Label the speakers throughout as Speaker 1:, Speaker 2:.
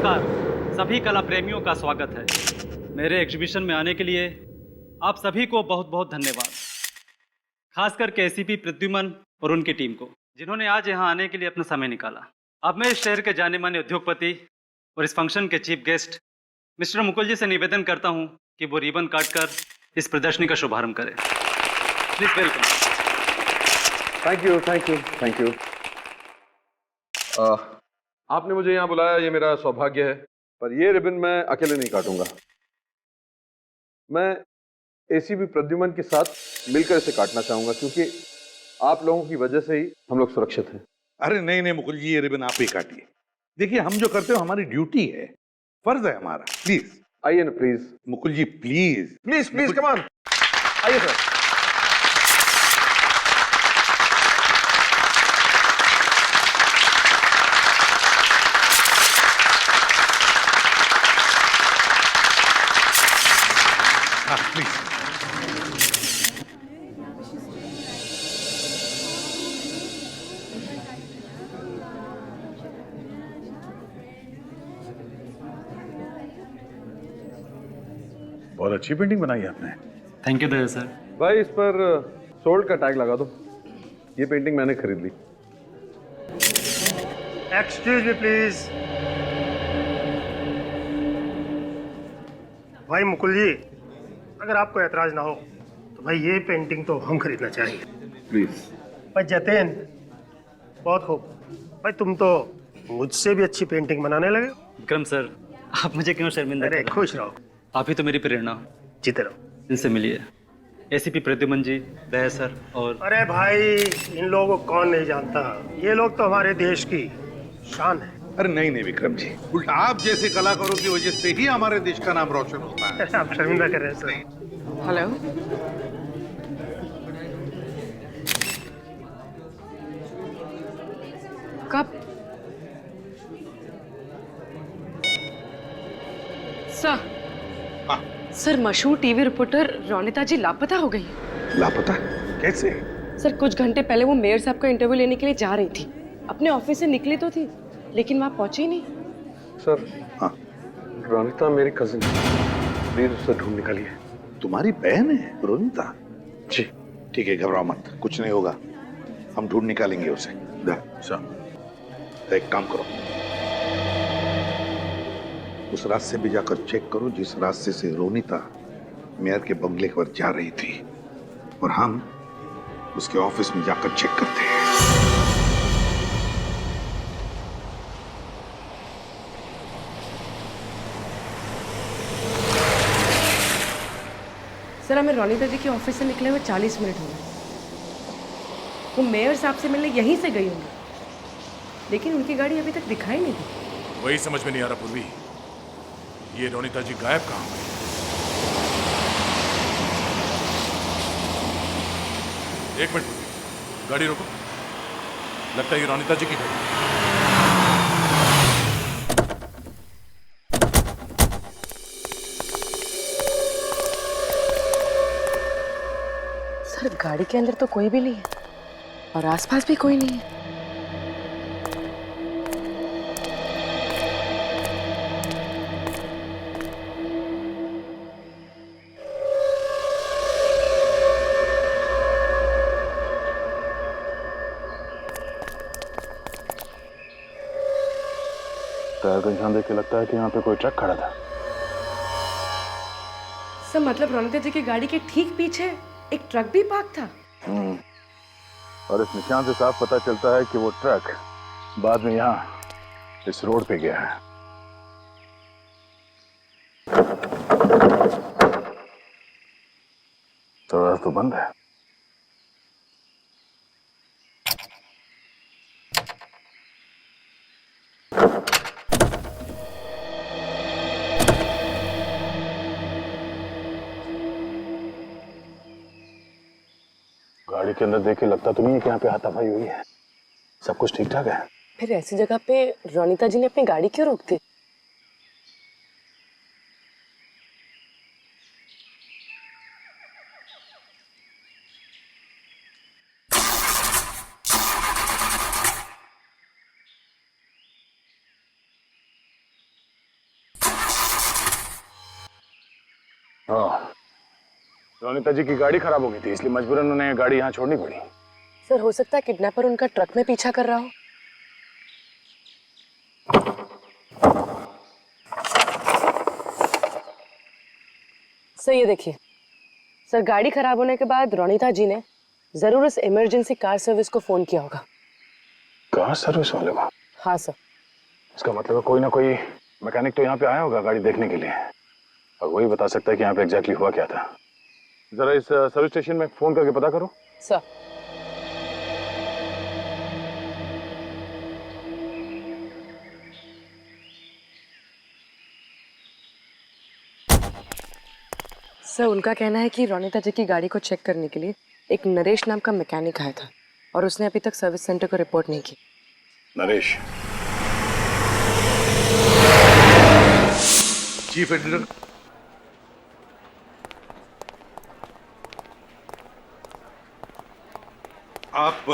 Speaker 1: नमस्कार, सभी कला प्रेमियों का स्वागत है। मेरे एग्जीबिशन में आने के लिए आप सभी को बहुत बहुत धन्यवाद। खास करके एसीपी प्रद्युमन और उनकी टीम को, जिन्होंने आज यहाँ आने के लिए अपना समय निकाला। अब मैं इस शहर के जाने माने उद्योगपति और इस फंक्शन के चीफ गेस्ट मिस्टर मुकुल जी से निवेदन करता हूँ कि वो रिबन काटकर इस प्रदर्शनी का शुभारंभ करें। Please welcome.
Speaker 2: Thank you. आपने मुझे यहाँ बुलाया, ये मेरा सौभाग्य है, पर ये रिबन मैं अकेले नहीं काटूंगा। मैं एसीपी प्रद्युमन के साथ मिलकर इसे काटना चाहूंगा, क्योंकि आप लोगों की वजह से ही हम लोग सुरक्षित हैं।
Speaker 3: अरे नहीं मुकुल जी, ये रिबन आप ही काटिए। देखिए, हम जो करते हो हमारी ड्यूटी है, फर्ज है हमारा। प्लीज
Speaker 2: आइए ना, please
Speaker 3: Mukul ji, please
Speaker 2: please please come on, आइए सर।
Speaker 3: हाँ प्लीज।
Speaker 4: बहुत अच्छी पेंटिंग बनाई है आपने।
Speaker 1: Thank you Daya sir.
Speaker 2: भाई, इस पर सोल्ड का टैग लगा दो। ये पेंटिंग मैंने खरीद ली।
Speaker 5: Excuse me please. भाई मुकुल जी, अगर आपको ऐतराज ना हो तो भाई ये पेंटिंग तो हम खरीदना चाहेंगे।
Speaker 2: प्लीज।
Speaker 5: भाई जतेन, बहुत खूब। भाई तुम तो मुझसे भी अच्छी पेंटिंग बनाने लगे।
Speaker 1: विक्रम सर, आप मुझे क्यों शर्मिंदा
Speaker 5: अरे
Speaker 1: कर रहे हैं?
Speaker 5: खुश रहो,
Speaker 1: आप ही तो मेरी प्रेरणा हो।
Speaker 5: जीते रहो।
Speaker 1: इनसे मिलिए, एसीपी प्रद्युमन जी, दया सर और
Speaker 5: अरे भाई, इन लोगों को कौन नहीं जानता, ये लोग तो हमारे देश की शान है।
Speaker 3: अरे नहीं विक्रम जी, उल्टा आप जैसे कलाकारों की वजह से ही हमारे देश का नाम रोशन होता है।
Speaker 5: अरे आप शर्मिंदा कर रहे हैं सर।
Speaker 6: हेलो, कब? सर,
Speaker 3: हाँ।
Speaker 6: सर मशहूर टीवी रिपोर्टर रोनिता जी लापता हो गई।
Speaker 3: लापता? कैसे?
Speaker 6: सर कुछ घंटे पहले वो मेयर साहब का इंटरव्यू लेने के लिए जा रही थी। अपने ऑफिस से निकली तो थी, लेकिन वहां पहुंची ही नहीं।
Speaker 2: सर,
Speaker 3: हाँ।
Speaker 2: रोनिता मेरी कजिन, प्लीज उसे ढूंढ निकालिए।
Speaker 3: तुम्हारी बहन है रोनिता?
Speaker 2: जी।
Speaker 3: ठीक है, घबराओ मत, कुछ नहीं होगा, हम ढूंढ निकालेंगे उसे। तो एक काम करो, उस रास्ते भी जाकर चेक करो जिस रास्ते से रोनिता मेयर के बंगले पर जा रही थी, और हम उसके ऑफिस में जाकर चेक करते हैं।
Speaker 6: सर हमें रोनिता जी के ऑफिस से निकले हुए 40 मिनट हो गए। वो मेयर साहब से मिलने यहीं से गई होंगी, लेकिन उनकी गाड़ी अभी तक दिखाई नहीं दी।
Speaker 4: वही समझ में नहीं आ रहा पूर्वी, ये रोनिता जी गायब कहाँ हुई? एक मिनट पूर्वी, गाड़ी रोको। लगता है ये रोनिता जी की गाड़ी है।
Speaker 6: सर गाड़ी के अंदर तो कोई भी नहीं है और आसपास भी कोई नहीं है।
Speaker 4: टायर का निशान देख के लगता है कि यहाँ पे कोई ट्रक खड़ा था।
Speaker 6: सर मतलब रोनिता जी की गाड़ी के ठीक पीछे एक ट्रक भी पार्क था।
Speaker 4: और इस निशान से साफ पता चलता है कि वो ट्रक बाद में यहाँ इस रोड पे गया है। तो रास्ता तो बंद है। गाड़ी के अंदर देख के लगता तो नहीं है कि यहाँ पे हाथापाई हुई है। सब कुछ ठीक ठाक है।
Speaker 6: फिर ऐसी जगह पे रोनिता जी ने अपनी गाड़ी क्यों रोक दी?
Speaker 4: रोनिता जी की गाड़ी खराब हो गई थी, इसलिए मजबूरन उन्हें गाड़ी यहाँ छोड़नी पड़ी।
Speaker 6: सर हो सकता है किडनैपर उनका ट्रक में पीछा कर रहा हो। सर ये देखिए, सर गाड़ी खराब होने के बाद रोनिता जी ने जरूर उस इमरजेंसी कार सर्विस को फोन किया होगा।
Speaker 4: कार सर्विस वाले को?
Speaker 6: हाँ सर।
Speaker 4: इसका मतलब है कोई ना कोई मैकेनिक तो यहाँ पे आया होगा गाड़ी देखने के लिए, और वही बता सकता है कि यहाँ पे एग्जैक्टली हुआ क्या था। जरा इस सर्विस स्टेशन में फोन करके पता करो।
Speaker 6: सर सर उनका कहना है कि रोनिता जी की गाड़ी को चेक करने के लिए एक नरेश नाम का मैकेनिक आया था और उसने अभी तक सर्विस सेंटर को रिपोर्ट नहीं की।
Speaker 4: नरेश?
Speaker 3: चीफ एडिटर, आप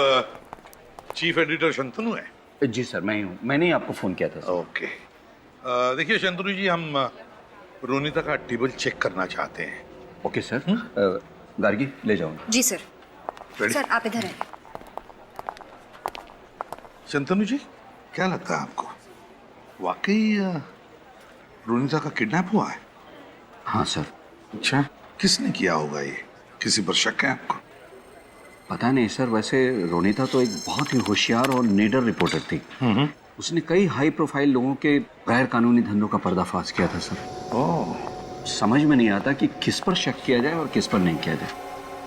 Speaker 3: चीफ एडिटर शंतनु हैं?
Speaker 7: जी सर, मैं ही हूँ। मैंने ही आपको फ़ोन किया था सर।
Speaker 3: ओके। देखिए शंतनु जी, हम रोनिता का टेबल चेक करना चाहते हैं।
Speaker 7: Okay sir. गार्गी ले जाओ।
Speaker 8: जी सर।
Speaker 3: Ready?
Speaker 8: सर आप इधर हैं।
Speaker 3: शंतनु जी, क्या लगता है आपको, वाकई रोनिता का किडनैप हुआ है?
Speaker 7: हाँ सर।
Speaker 3: अच्छा, किसने किया होगा ये? किसी पर शक है आपको?
Speaker 7: पता नहीं सर, वैसे रोनिता तो एक बहुत ही होशियार और निडर रिपोर्टर थी। उसने कई हाई प्रोफाइल लोगों के गैर कानूनी धंधों का पर्दाफाश किया था सर।
Speaker 3: ओह,
Speaker 7: समझ में नहीं आता कि किस पर शक किया जाए और किस पर नहीं किया जाए।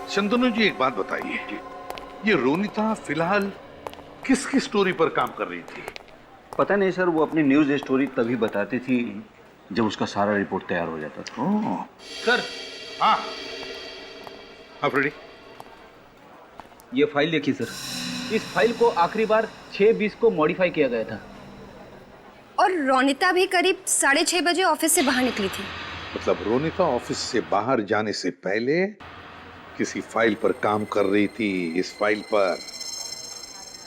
Speaker 3: शंतनु जी एक बात बताइए, ये रोनिता फिलहाल किसकी स्टोरी पर काम कर रही थी?
Speaker 7: पता नहीं सर, वो अपनी न्यूज़ स्टोरी तभी बताती थी जब उसका सारा रिपोर्ट तैयार हो जाता था।
Speaker 3: Oh sir. हाँ आप रेडी?
Speaker 9: ये फाइल देखिए सर, इस फाइल को आखिरी बार 6:20 को मॉडिफाई किया गया था।
Speaker 8: और रोनिता भी करीब 6:30 बजे ऑफिस से बाहर निकली थी।
Speaker 3: मतलब रोनिता ऑफिस से बाहर जाने से पहले किसी फाइल पर काम कर रही थी। इस फाइल पर,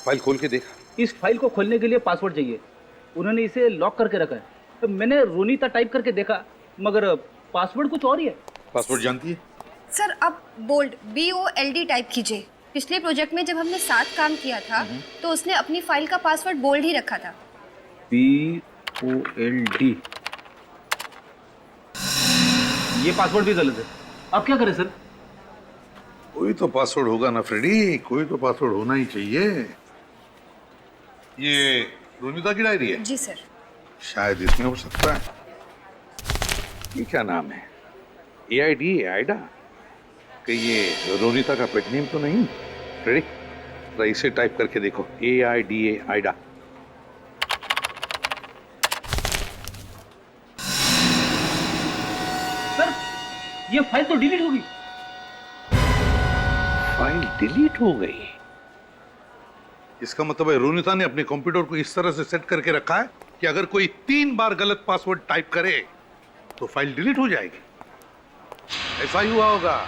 Speaker 3: फाइल खोल के देखा?
Speaker 9: इस फाइल को खोलने के लिए पासवर्ड चाहिए। उन्होंने इसे लॉक करके रखा है। तो मैंने रोनिता टाइप करके देखा, मगर पासवर्ड कुछ और ही है।
Speaker 3: पासवर्ड जानती है?
Speaker 8: सर आप बोल्ड BOLD टाइप कीजिए। पिछले प्रोजेक्ट में जब हमने साथ काम किया था तो उसने अपनी फाइल का पासवर्ड बोल्ड ही रखा था।
Speaker 9: BOLD। ये पासवर्ड भी गलत है। अब क्या करें सर?
Speaker 3: कोई तो पासवर्ड होगा ना फ्रेडी, कोई तो पासवर्ड होना ही चाहिए। ये रोनिता की डायरी है?
Speaker 8: जी सर।
Speaker 3: शायद इसमें हो सकता है। ये क्या नाम है? AID, Aida? कि ये रोनिता का पेट नेम तो नहीं? रेडी, जरा इसे टाइप करके देखो। AIDA, Aida.
Speaker 9: सर ये फाइल तो डिलीट होगी।
Speaker 3: फाइल डिलीट हो गई? इसका मतलब है रोनिता ने अपने कंप्यूटर को इस तरह से सेट करके रखा है कि अगर कोई 3 बार गलत पासवर्ड टाइप करे तो फाइल डिलीट हो जाएगी। ऐसा ही हुआ होगा।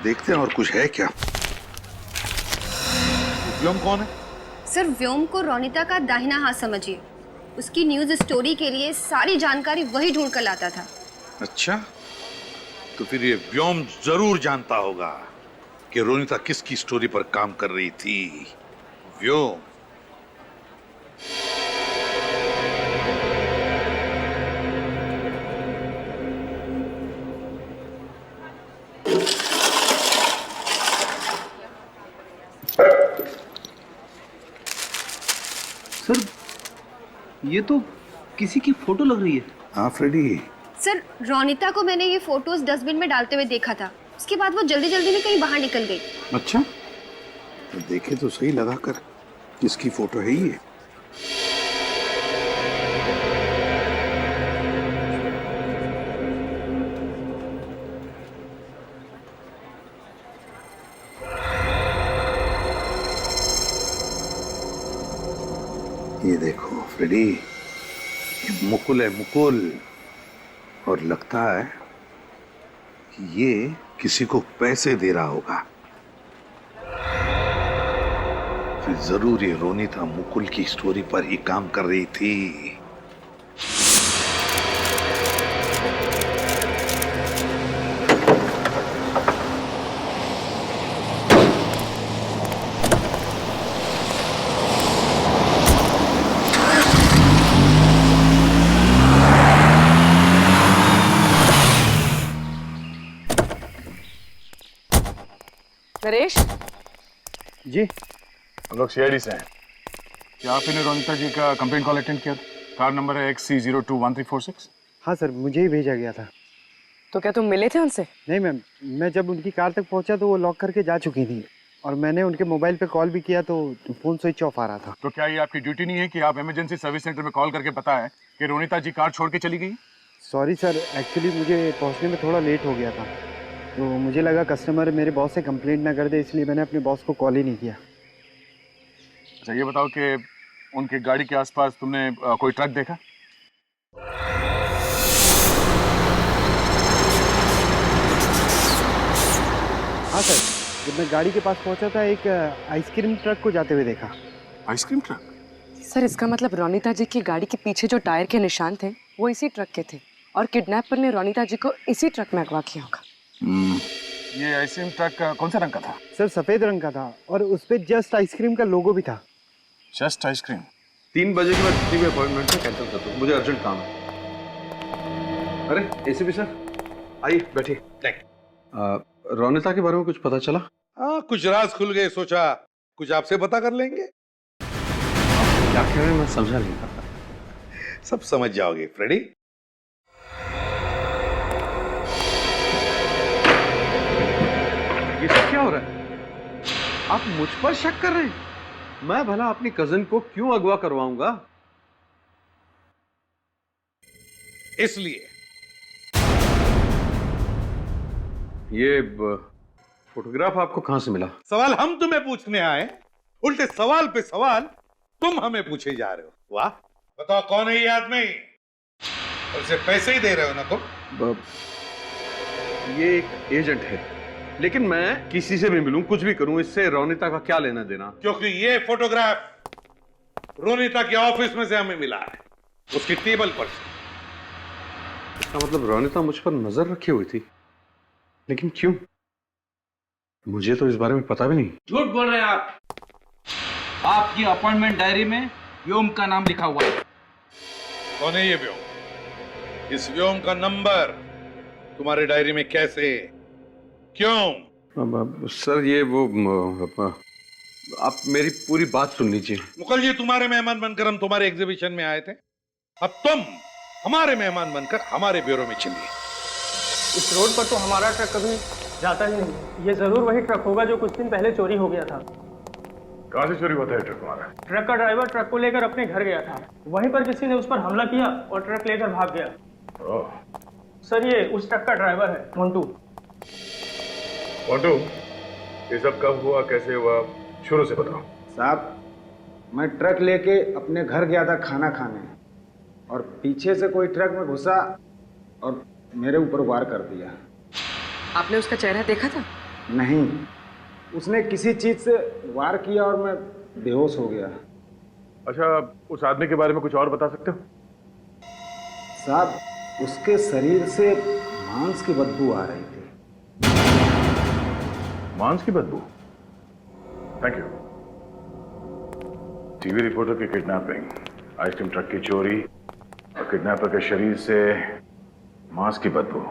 Speaker 3: देखते हैं और कुछ है क्या। व्योम कौन है?
Speaker 8: सर व्योम को रोनिता का दाहिना हाथ समझिए। उसकी न्यूज स्टोरी के लिए सारी जानकारी वही ढूंढ कर लाता था।
Speaker 3: अच्छा, तो फिर ये व्योम जरूर जानता होगा कि रोनिता किसकी स्टोरी पर काम कर रही थी। व्योम।
Speaker 9: सर ये तो किसी की फोटो लग रही है।
Speaker 3: हाँ फ्रेडी।
Speaker 8: सर रोनिता को मैंने ये फोटोज डस्टबिन में डालते हुए देखा था। उसके बाद वो जल्दी जल्दी में कहीं बाहर निकल गई।
Speaker 3: अच्छा, तो देखे तो सही लगा कर किसकी फोटो है ये। ये देखो फ्रेडी, ये मुकुल है, मुकुल। और लगता है कि ये किसी को पैसे दे रहा होगा। फिर जरूर ये रोनिता मुकुल की स्टोरी पर ही काम कर रही थी।
Speaker 6: नरेश,
Speaker 5: जी
Speaker 4: हम लोग सीआईडी से हैं। क्या आपने रोनिता जी का कंप्लेंट कॉल अटेंड किया था? कार नंबर है XC021346।
Speaker 5: हाँ सर, मुझे ही भेजा गया था।
Speaker 6: तो क्या तुम मिले थे उनसे?
Speaker 5: नहीं मैम, मैं जब उनकी कार तक पहुंचा तो वो लॉक करके जा चुकी थी और मैंने उनके मोबाइल पे कॉल भी किया तो फ़ोन स्विच ऑफ आ रहा था।
Speaker 4: तो क्या ये आपकी ड्यूटी नहीं है कि आप इमरजेंसी सर्विस सेंटर में कॉल करके बताएं कि रोनिता जी कार छोड़ के चली गई?
Speaker 5: सॉरी सर, एक्चुअली मुझे पहुंचने में थोड़ा लेट हो गया था, तो मुझे लगा कस्टमर मेरे बॉस से कंप्लेंट ना कर दे, इसलिए मैंने अपने बॉस को कॉल ही नहीं किया।
Speaker 4: अच्छा, ये बताओ कि उनकी गाड़ी के आसपास तुमने कोई ट्रक देखा?
Speaker 5: हाँ सर, जब मैं गाड़ी के पास पहुंचा था एक आइसक्रीम ट्रक को जाते हुए देखा।
Speaker 4: Ice cream truck?
Speaker 6: सर, इसका मतलब रोनिता जी की गाड़ी के पीछे जो टायर के निशान थे वो इसी ट्रक के थे और किडनैपर ने रोनिता जी को इसी ट्रक में अगवा किया होगा।
Speaker 4: ये आइसक्रीम ट्रक कौन से रंग का था?
Speaker 5: सर, सफ़ेद रंग का था और उस पर जस्ट आइसक्रीम का लोगो भी था।
Speaker 4: Just ice cream?
Speaker 2: 3 बजे के बाद किसी भी अपॉइंटमेंट को कैंसिल कर दो, मुझे अर्जेंट काम है। अरे एसीपी सर, आइए बैठिए। रोनिता के बारे में कुछ पता चला?
Speaker 3: हाँ, कुछ राज खुल गए, सोचा कुछ आपसे पता कर लेंगे।
Speaker 2: क्या कह रहे हैं मैं समझा नहीं।
Speaker 3: सब समझ जाओगे फ्रेडी।
Speaker 2: ये सब क्या हो रहा है? आप मुझ पर शक कर रहे हैं? मैं भला अपनी कजिन को क्यों अगवा करवाऊंगा?
Speaker 3: इसलिए
Speaker 2: ये फोटोग्राफ आपको कहां से मिला?
Speaker 3: सवाल हम तुम्हें पूछने आए, उल्टे सवाल पे सवाल तुम हमें पूछे जा रहे हो। वाह, बताओ कौन है ये आदमी? और इसे पैसे ही दे रहे हो ना तुम?
Speaker 2: ये एक एजेंट है, लेकिन मैं किसी से भी मिलूं, कुछ भी करूं, इससे रोनिता का क्या लेना देना?
Speaker 3: क्योंकि ये फोटोग्राफ रोनिता के ऑफिस में से हमें मिला है, उसकी टेबल पर से।
Speaker 2: इसका मतलब रोनिता मुझ पर नजर रखी हुई थी, लेकिन क्यों? मुझे तो इस बारे में पता भी नहीं।
Speaker 9: झूठ बोल रहे हैं आप। आपकी अपॉइंटमेंट डायरी में व्योम का नाम लिखा हुआ है।
Speaker 3: कौन है ये व्योम? इस व्योम का नंबर तुम्हारे डायरी में कैसे? क्यों?
Speaker 2: सर ये वो आप मेरी पूरी बात सुन लीजिए।
Speaker 3: मुकुल जी, तुम्हारे मेहमान बनकर हम तुम्हारे एग्जीबिशन में आए थे, अब तुम हमारे मेहमान बनकर हमारे ब्यूरो में चलिए।
Speaker 5: इस रोड पर तो हमारा ट्रक कभी जाता ही नहीं। ये जरूर वही ट्रक होगा जो कुछ दिन पहले चोरी हो गया था।
Speaker 4: कहाँ से चोरी हुआ था ट्रक हमारा?
Speaker 5: ट्रक का ड्राइवर ट्रक को लेकर अपने घर गया था, वहीं पर किसी ने उस पर हमला किया और ट्रक लेकर भाग गया। सर, ये उस ट्रक का ड्राइवर है, मोंटू।
Speaker 4: मोंटू, ये सब कब हुआ, कैसे हुआ, शुरू से बताओ।
Speaker 10: साहब, मैं ट्रक लेके अपने घर गया था खाना खाने और पीछे से कोई ट्रक में घुसा और मेरे ऊपर वार कर दिया।
Speaker 6: आपने उसका चेहरा देखा था?
Speaker 10: नहीं, उसने किसी चीज से वार किया और मैं बेहोश हो गया।
Speaker 4: अच्छा, उस आदमी के बारे में कुछ और बता सकते हो?
Speaker 10: साहब, उसके शरीर से मांस की बदबू आ रही थी।
Speaker 4: मांस की बदबू? Thank you. टीवी रिपोर्टर की किडनैपिंग, आइसक्रीम ट्रक की चोरी और किडनैपर के शरीर से मांस की बदबू,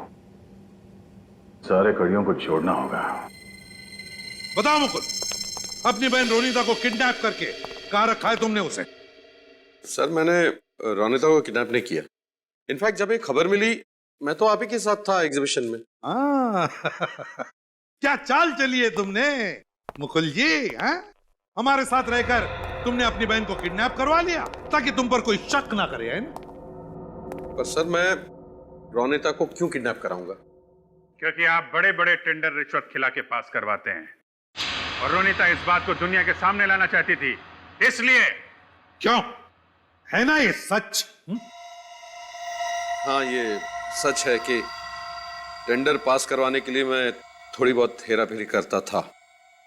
Speaker 4: सारे कड़ियों को जोड़ना होगा।
Speaker 3: बताओ मुकुल, अपनी बहन रोनिता को किडनैप करके कहां रखा है तुमने उसे?
Speaker 2: सर, मैंने रोनिता को किडनैप नहीं किया। इनफैक्ट जब ये खबर मिली, मैं तो आप ही के साथ था एग्जीबिशन में।
Speaker 3: क्या चाल चली है तुमने मुकुल जी? हमारे साथ रहकर तुमने अपनी बहन को किडनैप करवा लिया ताकि तुम पर कोई शक ना करे, है ना?
Speaker 2: पर सर, मैं रोनिता को क्यों किडनैप कराऊंगा?
Speaker 11: क्योंकि आप बड़े बड़े टेंडर रिश्वत खिला के पास करवाते हैं और रोनिता इस बात को दुनिया के सामने लाना चाहती थी, इसलिए।
Speaker 3: क्यों? है ना ये सच?
Speaker 2: हाँ, ये सच है कि टेंडर पास करवाने के लिए मैं थोड़ी बहुत हेरा फेरी करता था,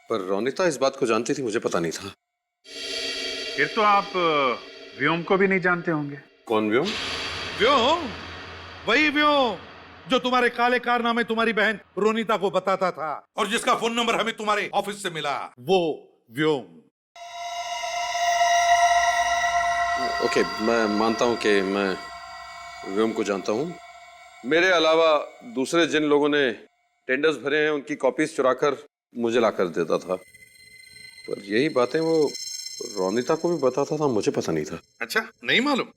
Speaker 2: पर रोनिता इस बात को जानती थी, मुझे पता नहीं था।
Speaker 11: फिर तो आप व्योम को भी नहीं जानते होंगे।
Speaker 2: कौन व्योम?
Speaker 3: व्योम? वही व्योम जो तुम्हारे काले कारनामे तुम्हारी बहन रोनिता को बताता था और जिसका फोन नंबर हमें तुम्हारे ऑफिस से मिला, वो व्योम।
Speaker 2: ओके, मैं मानता हूं कि मैं व्योम को जानता हूं। मेरे अलावा दूसरे जिन लोगों ने टेंडर्स भरे हैं, उनकी कॉपीज चुराकर मुझे ला कर देता था, पर यही बातें वो रोनिता को भी बताता था, मुझे पता नहीं था।
Speaker 3: अच्छा, नहीं मालूम?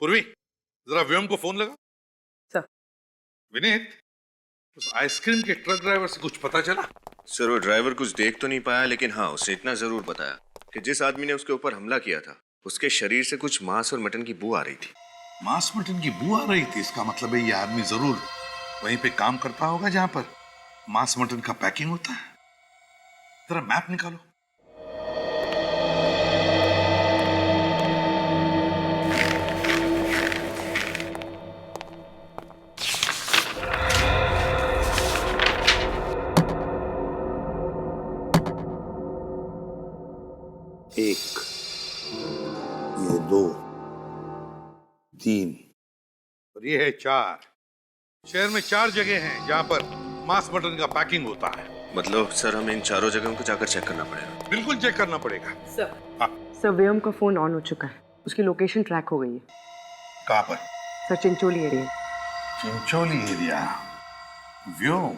Speaker 3: पूर्वी, जरा व्योम को फोन लगा।
Speaker 6: सर।
Speaker 3: विनीत, उस आइसक्रीम के ट्रक ड्राइवर से कुछ पता चला?
Speaker 12: सर, वो ड्राइवर कुछ देख तो नहीं पाया, लेकिन हाँ, उसने इतना जरूर बताया कि जिस आदमी ने उसके ऊपर हमला किया था, उसके शरीर से कुछ मांस और मटन की बू आ रही थी।
Speaker 3: मांस मटन की बू आ रही थी? इसका मतलब है ये आदमी जरूर वहीं पे काम करता होगा जहां पर मांस मटन का पैकिंग होता है। जरा मैप निकालो। एक, ये 2, 3 और ये है 4। शहर में 4 जगह हैं जहां पर मांस मटन का पैकिंग होता है।
Speaker 12: मतलब सर, हमें इन चारों जगहों को जाकर चेक करना पड़ेगा।
Speaker 3: बिल्कुल चेक करना पड़ेगा।
Speaker 6: सर।
Speaker 3: हाँ।
Speaker 6: सर, व्योम का फोन ऑन हो चुका है, उसकी लोकेशन ट्रैक हो गई है।
Speaker 3: कहां पर?
Speaker 6: Sir, Chincholi area.
Speaker 3: Chincholi area? व्योम?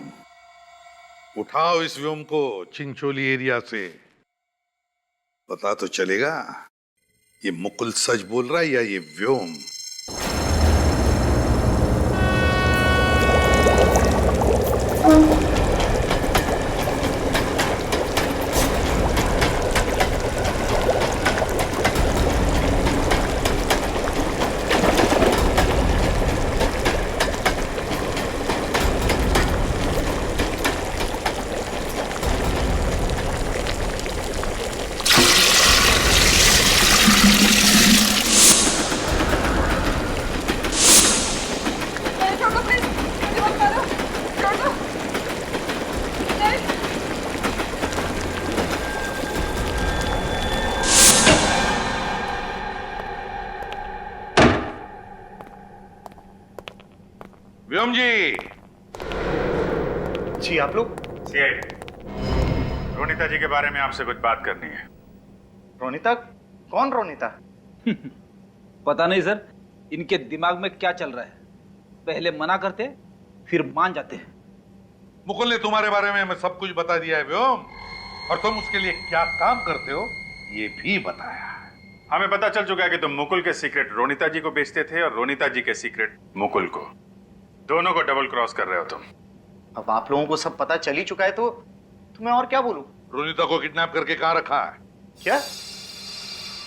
Speaker 3: उठाओ इस व्योम को चिंचोली एरिया से, पता तो चलेगा ये मुकुल सच बोल रहा है या ये व्योम। व्योम जी।
Speaker 11: जी, आप लोग? सीआईडी। रोनिता जी के बारे में आपसे कुछ बात करनी है।
Speaker 9: रोनिता? कौन रोनिता? पता नहीं सर, इनके दिमाग में क्या चल रहा है। पहले मना करते फिर मान जाते हैं।
Speaker 3: मुकुल ने तुम्हारे बारे में हमें सब कुछ बता दिया है व्योम, और तुम उसके लिए क्या काम करते हो ये भी बताया।
Speaker 11: हमें पता चल चुका है कि तुम मुकुल के सीक्रेट रोनिता जी को बेचते थे और रोनिता जी के सीक्रेट मुकुल को। दोनों को डबल क्रॉस कर रहे हो तुम।
Speaker 13: अब आप लोगों को सब पता चल ही चुका है तो मैं और क्या बोलूं?
Speaker 3: रोनिता को किडनैप करके कहां रखा है?
Speaker 13: क्या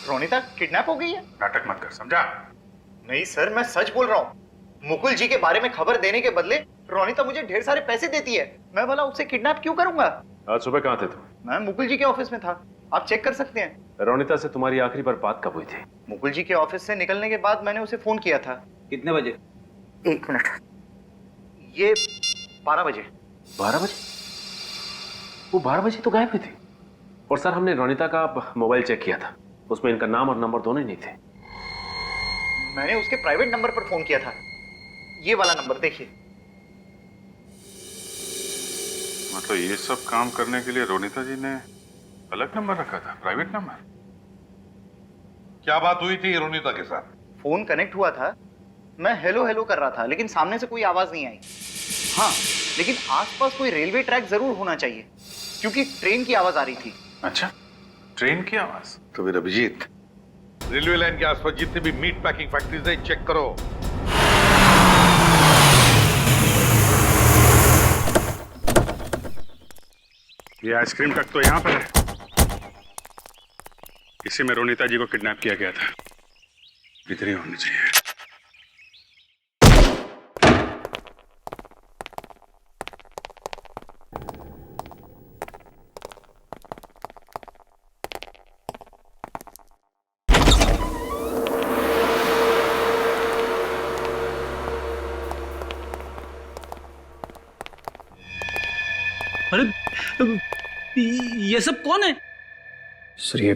Speaker 13: रोनिता किडनैप हो गई है?
Speaker 11: नाटक मत कर, समझा?
Speaker 13: नहीं सर, मैं सच बोल रहा हूँ। मुकुल जी के बारे में खबर देने के बदले रोनिता मुझे ढेर सारे पैसे देती है। मैं भला उससे किडनैप क्यों करूंगा?
Speaker 4: आज सुबह कहाँ थे तुम?
Speaker 13: मैं मुकुल जी के ऑफिस में था, आप चेक कर सकते हैं।
Speaker 4: रोनिता से तुम्हारी आखिरी बार बात कब हुई थी?
Speaker 13: मुकुल जी के ऑफिस से निकलने के बाद मैंने उसे फोन किया था।
Speaker 9: कितने बजे?
Speaker 13: 1 मिनट, ये 12 बजे।
Speaker 4: 12 बजे? वो 12 बजे तो गायब हुई थी। और सर, हमने रोनिता का मोबाइल चेक किया था, उसमें इनका नाम और नंबर दोनों ही नहीं थे।
Speaker 13: मैंने उसके प्राइवेट नंबर पर फोन किया था, ये वाला नंबर देखिए।
Speaker 11: मतलब ये सब काम करने के लिए रोनिता जी ने अलग नंबर रखा था, प्राइवेट नंबर?
Speaker 3: क्या बात हुई थी रोनिता के साथ?
Speaker 13: फोन कनेक्ट हुआ था, मैं हेलो हेलो कर रहा था, लेकिन सामने से कोई आवाज नहीं आई। हाँ, लेकिन आसपास कोई रेलवे ट्रैक जरूर होना चाहिए, क्योंकि ट्रेन की आवाज आ रही थी।
Speaker 11: अच्छा, ट्रेन की आवाज?
Speaker 3: तो फिर अभिजीत, रेलवे लाइन के आसपास जितने भी मीट पैकिंग फैक्ट्रीज है चेक करो।
Speaker 11: ये आइसक्रीम ट्रक तो यहाँ पर है। इसी में रोनिता जी को किडनैप किया गया था। इतनी होनी चाहिए।
Speaker 9: अरे ये सब कौन है?
Speaker 4: सर, ये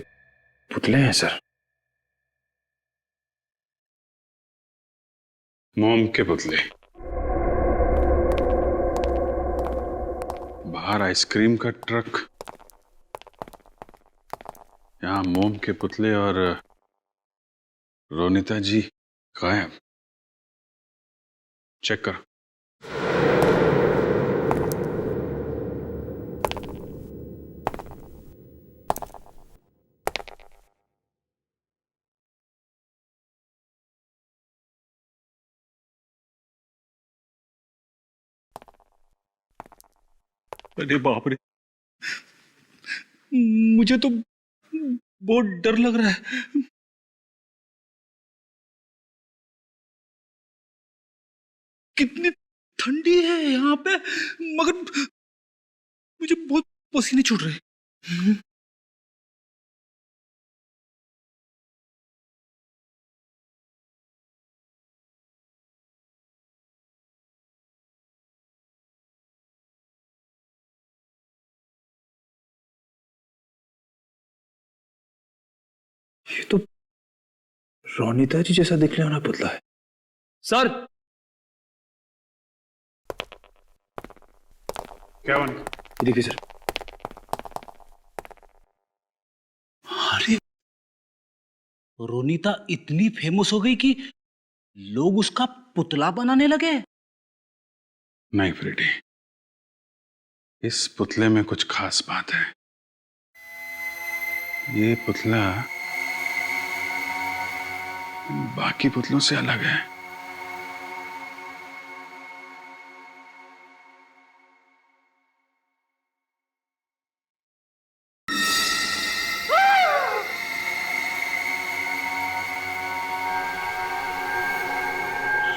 Speaker 4: पुतले हैं सर।
Speaker 11: मोम के पुतले। बाहर आइसक्रीम का ट्रक, यहां मोम के पुतले और रोनिता जी गायब। चेक कर। अरे बाप रे, मुझे तो बहुत डर लग रहा है। कितनी ठंडी है यहाँ पे, मगर मुझे बहुत पसीने छूट रहे हैं।
Speaker 4: ये तो रोनिता जी जैसा दिखने वाला पुतला है।
Speaker 11: सर, क्या बन?
Speaker 4: देखिए सर।
Speaker 9: अरे, रोनिता इतनी फेमस हो गई कि लोग उसका पुतला बनाने लगे।
Speaker 11: नहीं फ्रेडी, इस पुतले में कुछ खास बात है। ये पुतला बाकी पुतलों से अलग है।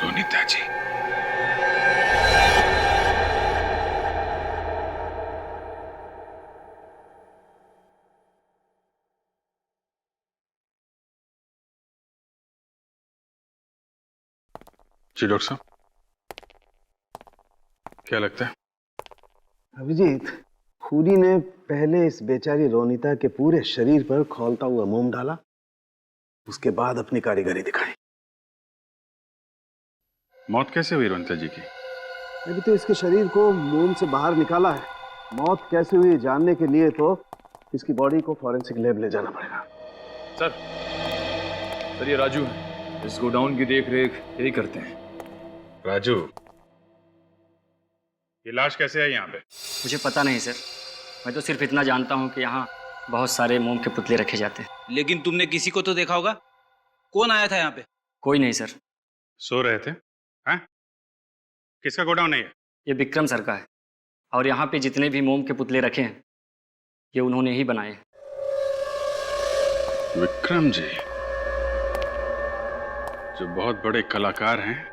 Speaker 11: रोनिता जी, जी डॉक्टर साहब, क्या लगता है?
Speaker 14: अभिजीत, खूनी ने पहले इस बेचारी रोनिता के पूरे शरीर पर खौलता हुआ मोम डाला, उसके बाद अपनी कारीगरी दिखाई।
Speaker 11: मौत कैसे हुई रोनिता जी की?
Speaker 14: अभी तो इसके शरीर को मोम से बाहर निकाला है। मौत कैसे हुई जानने के लिए तो इसकी बॉडी को फॉरेंसिक लैब ले जाना पड़ेगा।
Speaker 4: सर ये राजू है, इस गोडाउन की देख रेख यही करते हैं।
Speaker 11: राजू, ये लाश कैसे आई यहाँ पे?
Speaker 15: मुझे पता नहीं सर, मैं तो सिर्फ इतना जानता हूँ कि यहाँ बहुत सारे मोम के पुतले रखे जाते हैं।
Speaker 9: लेकिन तुमने किसी को तो देखा होगा। कौन आया था यहाँ पे?
Speaker 15: कोई नहीं सर।
Speaker 11: सो रहे थे? हैं? किसका गोडाउन है ये?
Speaker 15: ये विक्रम सर का है, और यहाँ पे जितने भी मोम के पुतले रखे हैं ये उन्होंने ही बनाए।
Speaker 11: विक्रम जी, जो बहुत बड़े कलाकार हैं,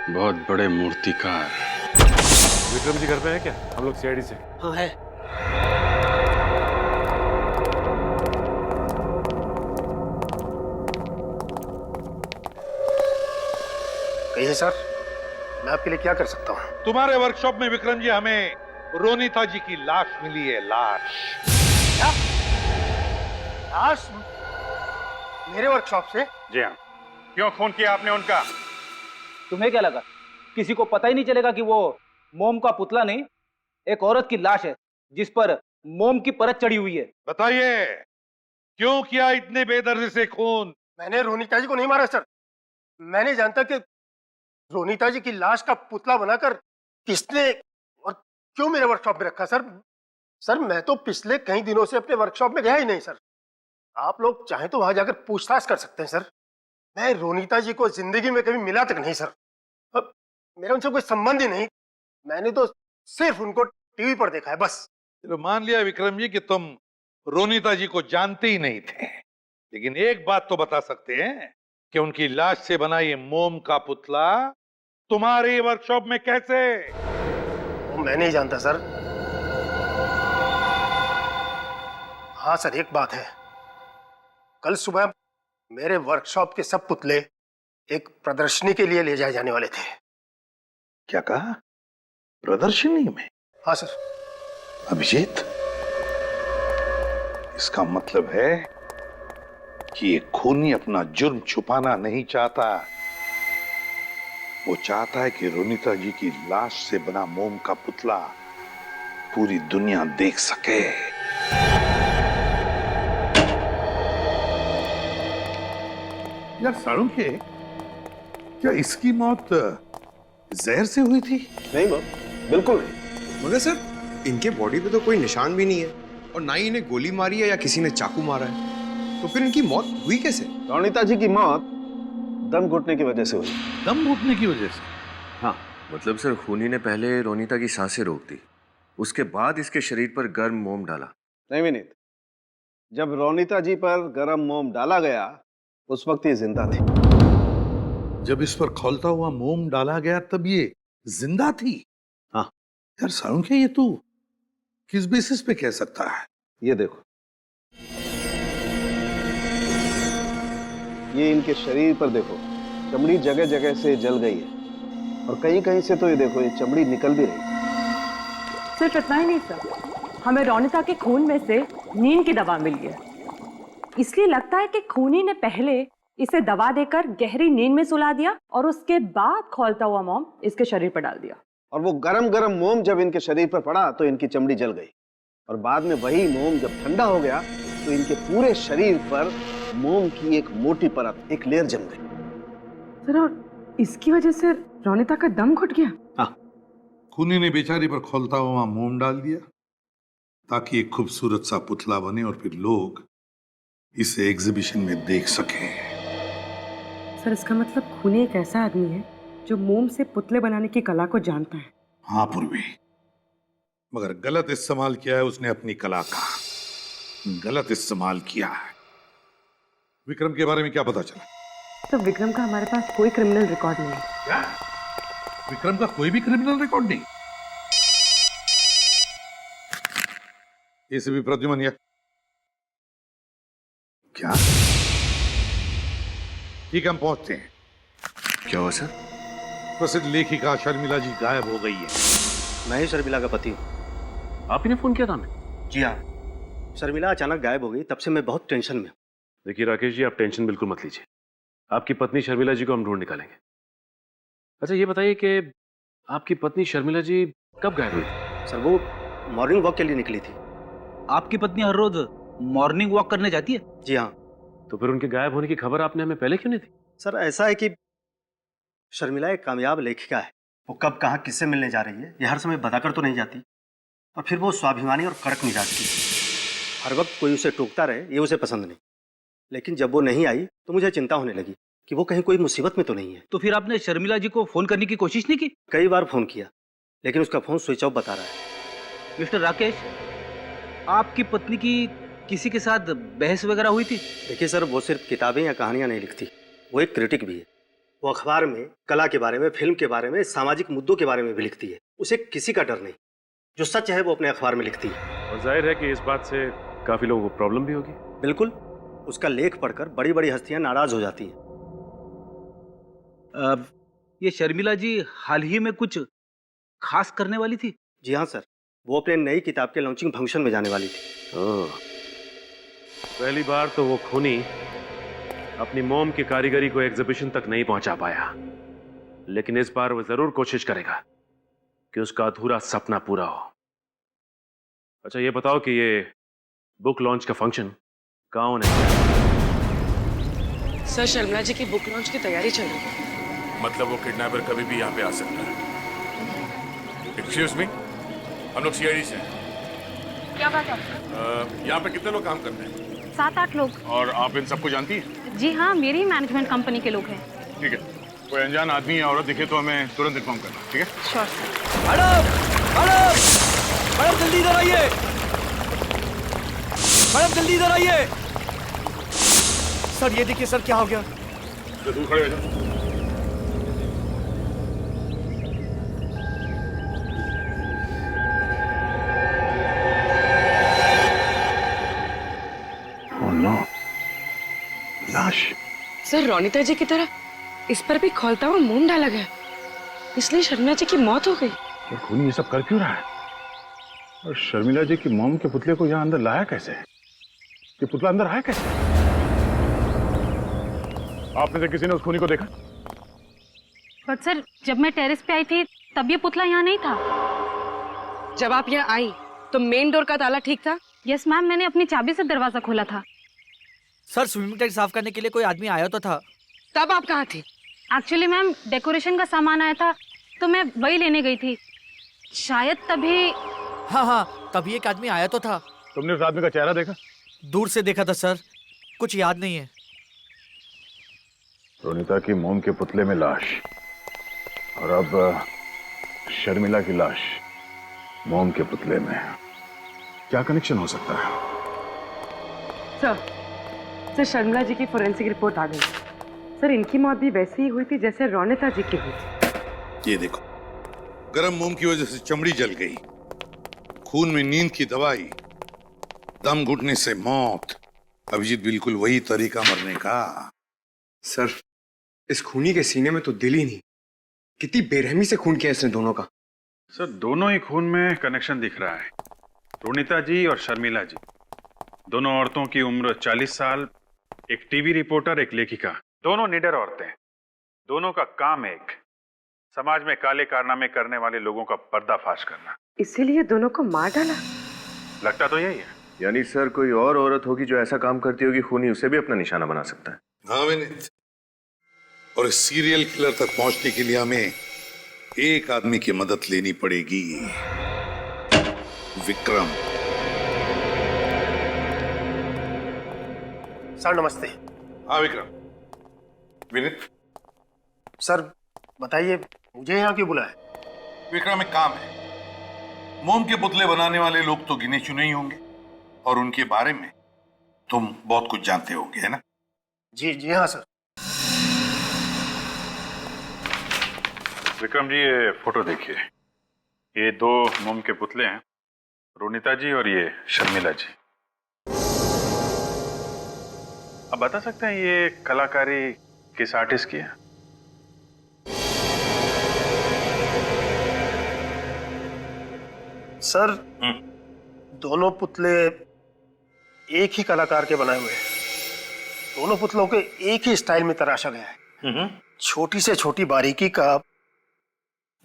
Speaker 11: बहुत बड़े मूर्तिकार।
Speaker 4: विक्रम जी घर पे है क्या? हम लोग सीआईडी से।
Speaker 15: हाँ है।
Speaker 14: कहिए सर, मैं आपके लिए क्या कर सकता हूँ?
Speaker 3: तुम्हारे वर्कशॉप में विक्रम जी हमें रोनिता जी की लाश मिली है। लाश?
Speaker 14: क्या? लाश मेरे वर्कशॉप से?
Speaker 11: जी हाँ। क्यों फोन किया आपने उनका?
Speaker 9: तुम्हें क्या लगा किसी को पता ही नहीं चलेगा कि वो मोम का पुतला नहीं, एक औरत की लाश है जिस पर मोम की परत चढ़ी हुई है?
Speaker 3: बताइए, क्यों किया इतने बेदर्दी से खून?
Speaker 14: मैंने रोनिता जी को नहीं मारा सर। मैंने जानता कि रोनिता जी की लाश का पुतला बनाकर किसने और क्यों मेरे वर्कशॉप में रखा। सर मैं तो पिछले कई दिनों से अपने वर्कशॉप में गया ही नहीं सर। आप लोग चाहें तो वहां जाकर पूछताछ कर सकते हैं सर। मैं रोनिता जी को जिंदगी में कभी मिला तक नहीं सर। अब मेरा उनसे कोई संबंध ही नहीं। मैंने तो सिर्फ उनको टीवी पर देखा है बस।
Speaker 3: चलो मान लिया विक्रम जी कि तुम रोनिता जी को जानते ही नहीं थे, लेकिन एक बात तो बता सकते हैं कि उनकी लाश से बना ये मोम का पुतला तुम्हारे वर्कशॉप में कैसे?
Speaker 14: वो मैं नहीं जानता सर। हाँ सर, एक बात है, कल सुबह मेरे वर्कशॉप के सब पुतले एक प्रदर्शनी के लिए ले जाए जाने वाले थे।
Speaker 3: क्या कहा? प्रदर्शनी में?
Speaker 14: हाँ सर।
Speaker 3: अभिजीत, इसका मतलब है कि ये खूनी अपना जुर्म छुपाना नहीं चाहता। वो चाहता है कि रोनिता जी की लाश से बना मोम का पुतला पूरी दुनिया देख सके। यार साळुंखे, क्या इसकी मौत जहर से हुई थी?
Speaker 14: नहीं बिल्कुल नहीं।
Speaker 12: मगर सर, इनके बॉडी पे तो कोई निशान भी नहीं है, और ना ही इन्हें गोली मारी है या किसी ने चाकू मारा है। तो फिर इनकी मौत हुई कैसे?
Speaker 14: रोनिता जी की मौत दम घुटने की वजह से हुई।
Speaker 3: दम घुटने की वजह से?
Speaker 14: हाँ,
Speaker 12: मतलब सर खूनी ने पहले रोनीता की सांसें रोक दी, उसके बाद इसके शरीर पर गर्म मोम डाला।
Speaker 2: नहीं विनीत, जब रोनीता जी पर गरम मोम डाला गया उस वक्त ये जिंदा थी।
Speaker 3: जब इस पर खौलता हुआ मोम डाला गया तब ये जिंदा थी?
Speaker 2: हाँ
Speaker 3: यार सारुंखे, ये तू किस बेसिस पे कह सकता है?
Speaker 2: ये देखो, ये इनके शरीर पर देखो, चमड़ी जगह जगह से जल गई है और कहीं कहीं से तो ये देखो, ये चमड़ी निकल भी रही।
Speaker 6: सिर्फ इतना ही नहीं सर, हमें रोनिता के खून में से नींद की दवा मिली है। इसलिए लगता है कि खूनी ने पहले इसे दवा देकर गहरी नींद में सुला दिया और उसके बाद खौलता हुआ मोम इसके शरीर पर डाल दिया।
Speaker 2: और वो गरम गरम मोम जब इनके शरीर पर पड़ा तो इनकी चमड़ी जल गई और बाद में वही मोम जब ठंडा हो गया तो इनके पूरे शरीर पर मोम की एक मोटी परत, एक लेयर जम गई।
Speaker 6: सर और इसकी वजह से रोनिता का दम घुट गया?
Speaker 2: हाँ,
Speaker 3: खूनी ने बेचारी पर खौलता हुआ मोम डाल दिया ताकि एक खूबसूरत सा पुतला बने और फिर लोग इसे एग्जीबिशन में देख सकें।
Speaker 6: सर इसका मतलब खूनी एक ऐसा आदमी है जो मोम से पुतले बनाने की कला को जानता है।
Speaker 3: हाँ पूर्वी, मगर गलत इस्तेमाल किया है उसने अपनी कला का, गलत इस्तेमाल किया है। विक्रम के बारे में क्या पता चला?
Speaker 6: तो विक्रम का हमारे पास कोई क्रिमिनल रिकॉर्ड नहीं है।
Speaker 3: क्या? विक्रम का कोई भी क्रिमिनल रिकॉर्ड नहीं? एसीपी प्रद्युमन या क्या? ठीक, हम पहुंचते हैं।
Speaker 12: क्या हुआ सर?
Speaker 3: प्रसिद्ध लेखिका शर्मिला जी गायब हो गई है।
Speaker 16: मैं ही शर्मिला का पति हूँ।
Speaker 11: आप ही ने फोन किया था हमें?
Speaker 16: जी हाँ, शर्मिला अचानक गायब हो गई, तब से मैं बहुत टेंशन में हूँ।
Speaker 11: देखिए राकेश जी, आप टेंशन बिल्कुल मत लीजिए, आपकी पत्नी शर्मिला जी को हम ढूंढ निकालेंगे। अच्छा ये बताइए कि आपकी पत्नी शर्मिला जी कब गायब हुई थी?
Speaker 16: सर वो मॉर्निंग वॉक के लिए निकली थी।
Speaker 9: आपकी पत्नी हर रोज मॉर्निंग वॉक करने जाती है?
Speaker 16: जी हाँ।
Speaker 11: तो फिर उनके गायब होने की खबर आपने हमें पहले क्यों नहीं दी?
Speaker 16: सर ऐसा है कि शर्मिला एक कामयाब लेखिका है, वो कब कहाँ किससे मिलने जा रही है ये हर समय बताकर तो नहीं जाती, और फिर वो स्वाभिमानी और कड़क मिजाज की, हर वक्त कोई उसे टोकता रहे ये उसे पसंद नहीं। लेकिन जब वो नहीं आई तो मुझे चिंता होने लगी कि वो कहीं कोई मुसीबत में तो नहीं है।
Speaker 9: तो फिर आपने शर्मिला जी को फोन करने की कोशिश नहीं की?
Speaker 16: कई बार फोन किया लेकिन उसका फोन स्विच ऑफ बता रहा है।
Speaker 9: मिस्टर राकेश, आपकी पत्नी की किसी के साथ बहस वगैरह हुई थी?
Speaker 16: देखिए सर, वो सिर्फ किताबें या कहानियां नहीं लिखती, वो एक क्रिटिक भी है। वो अखबार में कला के बारे में, फिल्म के बारे में, सामाजिक मुद्दों के बारे में भी लिखती है। उसे किसी का डर नहीं, जो सच है वो अपने अखबार में लिखती है।
Speaker 11: और जाहिर है कि इस बात से काफी लोगों को प्रॉब्लम भी होगी।
Speaker 16: बिल्कुल, उसका लेख पढ़कर बड़ी बड़ी हस्तियां नाराज हो जाती हैं।
Speaker 9: ये शर्मिला जी हाल ही में कुछ खास करने वाली थी?
Speaker 16: जी हाँ सर, वो अपने नई किताब के लॉन्चिंग फंक्शन में जाने वाली थी।
Speaker 11: पहली बार तो वो खूनी अपनी मोम की कारीगरी को एग्जीबिशन तक नहीं पहुंचा पाया, लेकिन इस बार वो जरूर कोशिश करेगा कि उसका अधूरा सपना पूरा हो। अच्छा ये बताओ कि ये बुक लॉन्च का फंक्शन कहाँ होने वाला है?
Speaker 6: सर शर्मिला जी की बुक लॉन्च की तैयारी चल रही है।
Speaker 17: मतलब वो किडनैपर कभी भी यहाँ पे आ सकता है? एक्सक्यूज मी, हम लोग सीआईडी से हैं।
Speaker 18: क्या बात है?
Speaker 17: यहाँ पे कितने लोग काम करते हैं?
Speaker 18: 7-8 लोग।
Speaker 17: और आप इन सबको जानती हैं?
Speaker 18: जी हाँ, मेरी मैनेजमेंट कंपनी के लोग हैं।
Speaker 17: ठीक है, कोई अनजान आदमी या औरत दिखे तो हमें तुरंत इन्फॉर्म करना, ठीक है?
Speaker 18: Sure sir.
Speaker 9: Madam, madam, madam जल्दी इधर आइए। मैडम जल्दी इधर आइए।
Speaker 19: सर ये देखिए सर, क्या हो गया?
Speaker 17: तो दूर खड़े हो जाओ।
Speaker 4: लाश।
Speaker 6: सर रोनिता जी की तरह इस पर भी खौलता हुआ मोम डाला गया, इसलिए शर्मिला जी की मौत हो गई।
Speaker 4: ये खूनी ये सब कर क्यों रहा है? और शर्मिला जी की मोम के पुतले को यहाँ अंदर लाया कैसे? ये पुतला अंदर आया कैसे? आपने से किसी ने उस खूनी को देखा?
Speaker 18: बट सर, जब मैं टेरेस पे आई थी तब ये पुतला यहाँ नहीं था।
Speaker 6: जब आप यहाँ आई तो मेन डोर का ताला ठीक था?
Speaker 18: यस मैम, मैंने अपनी चाबी से दरवाजा खोला था।
Speaker 19: सर स्विमिंग टैंक साफ करने के लिए कोई आदमी आया तो था।
Speaker 6: तब आप कहाँ थी?
Speaker 18: एक्चुअली मैम डेकोरेशन का सामान आया था तो मैं वही लेने गई थी, शायद तभी।
Speaker 19: हाँ, तभी एक आदमी आया तो था।
Speaker 4: तुमने उस आदमी का चेहरा देखा?
Speaker 19: दूर से देखा था सर, कुछ याद नहीं है।
Speaker 4: रोनिता की मोम के पुतले में लाश, और अब शर्मिला की लाश मोम के पुतले में, क्या कनेक्शन हो सकता है?
Speaker 6: सर शर्मिला जी की फोरेंसिक रिपोर्ट आ गई। सर इनकी मौत भी वैसे ही हुई थी जैसे रोनिता जी की हुई थी।
Speaker 3: ये देखो, गरम मोम की वजह से चमड़ी जल गई, खून में नींद की दवाई, दम घुटने से मौत। अभिजीत, बिल्कुल वही तरीका मरने का।
Speaker 20: सर इस खूनी के सीने में तो दिल ही नहीं। कितनी बेरहमी से खून किया इसने दोनों का।
Speaker 11: सर दोनों ही खून में कनेक्शन दिख रहा है। रोनिता जी और शर्मिला जी, दोनों औरतों की उम्र 40 साल, एक टीवी रिपोर्टर, एक लेखिका, दोनों निडर औरतें, दोनों का काम एक, समाज में काले कारनामे करने वाले लोगों का पर्दाफाश करना।
Speaker 6: इसीलिए दोनों को मार डाला।
Speaker 11: लगता तो यही है।
Speaker 12: यानी सर कोई और औरत होगी जो ऐसा काम करती होगी, खूनी उसे भी अपना निशाना बना सकता है।
Speaker 3: हाँ विनीत, और इस सीरियल किलर तक पहुंचने के लिए हमें एक आदमी की मदद लेनी पड़ेगी, विक्रम।
Speaker 14: सर नमस्ते।
Speaker 3: हाँ विक्रम। विनीत,
Speaker 14: सर बताइए मुझे यहाँ क्यों बुलाया?
Speaker 3: विक्रम एक काम है, मोम के पुतले बनाने वाले लोग तो गिने चुने ही होंगे और उनके बारे में तुम बहुत कुछ जानते होगे, है ना?
Speaker 14: जी हाँ सर।
Speaker 11: विक्रम जी, ये फोटो देखिए। ये दो मोम के पुतले हैं, रोनिता जी और ये शर्मिला जी। अब बता सकते हैं ये कलाकारी किस आर्टिस्ट की है?
Speaker 14: सर दोनों पुतले एक ही कलाकार के बनाए हुए हैं। दोनों पुतलों के एक ही स्टाइल में तराशा गया है। छोटी से छोटी बारीकी का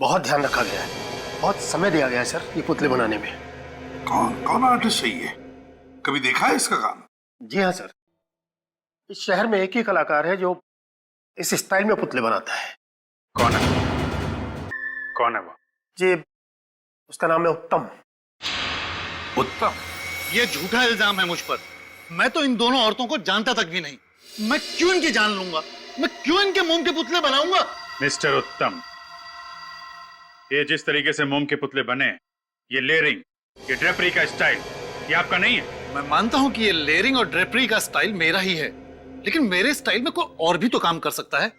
Speaker 14: बहुत ध्यान रखा गया है। बहुत समय दिया गया है सर ये पुतले बनाने में।
Speaker 3: कौन आर्टिस्ट सही है? कभी देखा है इसका काम?
Speaker 14: जी हाँ सर, इस शहर में एक ही कलाकार है जो इस स्टाइल में पुतले बनाता है।
Speaker 11: कौन है वो?
Speaker 14: जी उसका नाम है उत्तम।
Speaker 3: उत्तम?
Speaker 21: ये झूठा इल्जाम है मुझ पर। मैं तो इन दोनों औरतों को जानता तक भी नहीं। मैं क्यों इनकी जान लूंगा? मैं क्यों इनके मोम के पुतले बनाऊंगा?
Speaker 11: मिस्टर उत्तम, ये जिस तरीके से मोम के पुतले बने, ये लेयरिंग, ये ड्रेपरी का स्टाइल, ये आपका नहीं है।
Speaker 21: मैं मानता हूं कि ये लेयरिंग और ड्रेपरी का स्टाइल मेरा ही है, लेकिन मेरे स्टाइल में कोई और भी तो काम कर सकता है।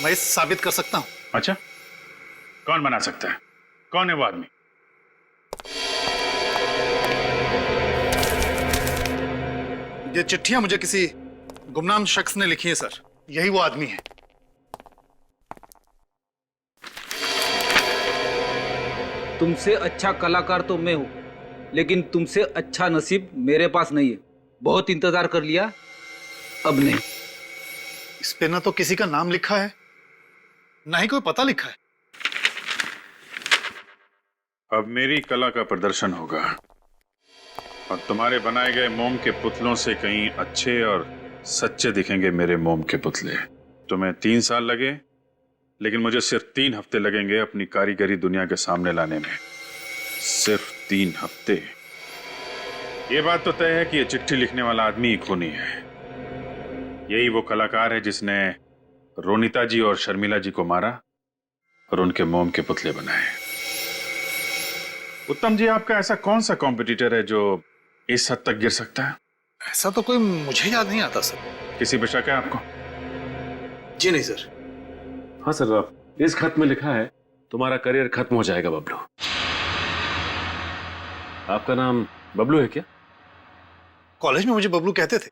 Speaker 21: मैं इसे साबित कर सकता हूं।
Speaker 11: अच्छा, कौन बना सकता है? कौन है वो आदमी?
Speaker 21: ये चिट्ठियां मुझे किसी गुमनाम शख्स ने लिखी है सर। यही वो आदमी है।
Speaker 9: तुमसे अच्छा कलाकार तो मैं हूं, लेकिन तुमसे अच्छा नसीब मेरे पास नहीं है। बहुत इंतजार कर लिया, अब नहीं।
Speaker 21: इस पे ना तो किसी का नाम लिखा है, ना ही कोई पता लिखा है।
Speaker 11: अब मेरी कला का प्रदर्शन होगा और तुम्हारे बनाए गए मोम के पुतलों से कहीं अच्छे और सच्चे दिखेंगे मेरे मोम के पुतले। तुम्हें 3 साल लगे, लेकिन मुझे सिर्फ 3 हफ्ते लगेंगे अपनी कारीगरी दुनिया के सामने लाने में। सिर्फ 3 हफ्ते। ये बात तो तय है कि ये चिट्ठी लिखने वाला आदमी ही खूनी है। यही वो कलाकार है जिसने रोनिता जी और शर्मिला जी को मारा और उनके मोम के पुतले बनाए। उत्तम जी, आपका ऐसा कौन सा कॉम्पिटिटर है जो इस हद तक गिर सकता है?
Speaker 21: ऐसा तो कोई मुझे याद नहीं आता सर।
Speaker 11: किसी पे शक है आपको?
Speaker 21: जी नहीं सर।
Speaker 11: हाँ सर, इस खत में लिखा है तुम्हारा करियर खत्म हो जाएगा बबलू। आपका नाम बबलू है क्या?
Speaker 21: कॉलेज में मुझे बबलू कहते थे।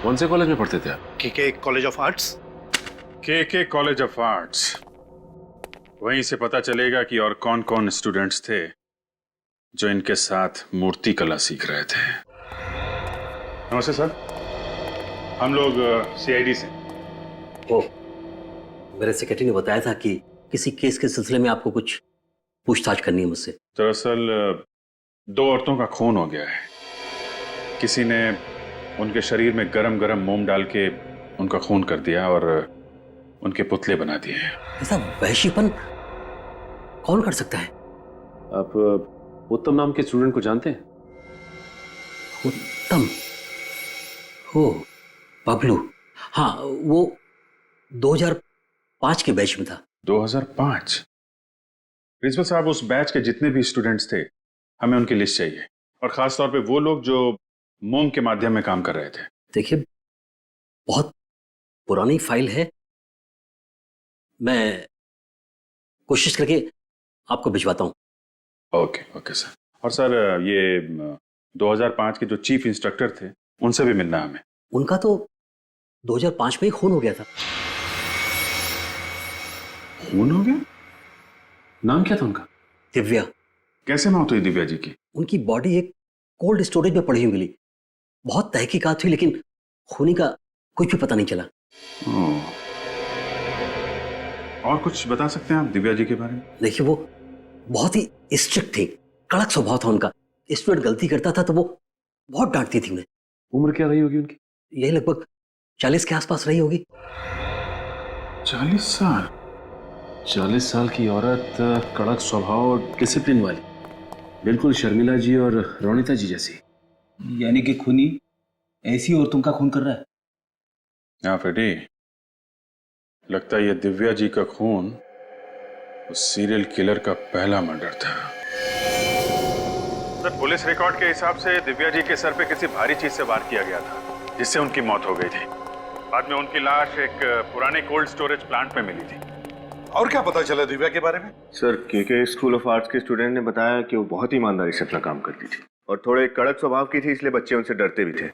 Speaker 11: कौन से कॉलेज में पढ़ते थे आप?
Speaker 21: के कॉलेज ऑफ आर्ट्स।
Speaker 11: के कॉलेज ऑफ आर्ट्स। वहीं से पता चलेगा कि और कौन कौन स्टूडेंट्स थे जो इनके साथ मूर्ति कला सीख रहे थे। नमस्ते सर, हम लोग सीआईडी से।
Speaker 22: ओह, मेरे सेक्रेटरी ने बताया था कि किसी केस के सिलसिले में आपको कुछ पूछताछ करनी है मुझसे।
Speaker 11: दरअसल 2 औरतों का खून हो गया है। किसी ने उनके शरीर में गरम गरम मोम डाल के उनका खून कर दिया और उनके पुतले बना दिए हैं।
Speaker 22: ऐसा वहशीपन कौन कर सकता है?
Speaker 11: आप उत्तम नाम के स्टूडेंट को जानते हैं?
Speaker 22: उत्तम? हो, बबलू। हाँ, वो 2005 के बैच में था।
Speaker 4: 2005। प्रिंसिपल साहब, उस बैच के जितने भी स्टूडेंट्स थे हमें उनकी लिस्ट चाहिए, और खास तौर पे वो लोग जो मोम के माध्यम में काम कर रहे थे।
Speaker 22: देखिए, बहुत पुरानी फाइल है, मैं कोशिश करके आपको भिजवाता हूं।
Speaker 4: Okay sir. और सर, ये 2005 के जो चीफ इंस्ट्रक्टर थे उनसे भी मिलना है हमें।
Speaker 22: उनका तो 2005 में ही खून हो गया था।
Speaker 4: खून हो गया? नाम क्या था उनका?
Speaker 22: दिव्या।
Speaker 4: कैसे मौत हुई दिव्या जी की?
Speaker 22: उनकी बॉडी एक कोल्ड स्टोरेज में पड़ी हुई मिली। बहुत तहकीकात हुई लेकिन खूनी का कुछ भी पता नहीं चला।
Speaker 4: और कुछ बता सकते हैं आप दिव्या जी के बारे में?
Speaker 22: देखिए, वो बहुत ही स्ट्रिक्ट थे, कड़क स्वभाव था उनका। स्टूडेंट गलती करता था तो वो बहुत डांटती थी उन्हें।
Speaker 4: उम्र क्या रही होगी उनकी?
Speaker 22: यही लगभग 40 के आसपास रही होगी।
Speaker 4: 40 साल? 40 साल की औरत, कड़क स्वभाव और डिसिप्लिन वाली, बिल्कुल शर्मिला जी और रोनिता जी जैसी।
Speaker 9: यानी कि खूनी ऐसी औरतों का खून कर रहा है?
Speaker 4: हाँ फेटी, लगता है ये दिव्या जी का खून उस सीरियल किलर का पहला मर्डर था। सर, पुलिस रिकॉर्ड के हिसाब से दिव्या जी के सर पे किसी भारी चीज से वार किया गया था, जिससे उनकी मौत हो गई थी। बाद में उनकी लाश एक पुराने कोल्ड स्टोरेज प्लांट में मिली थी।
Speaker 3: और क्या पता चला दिव्या के बारे में?
Speaker 12: सर, के स्कूल ऑफ आर्ट्स के स्टूडेंट ने बताया कि वो बहुत ईमानदारी से अपना काम करती थी और थोड़े कड़क स्वभाव की थी, इसलिए बच्चे उनसे डरते भी थे।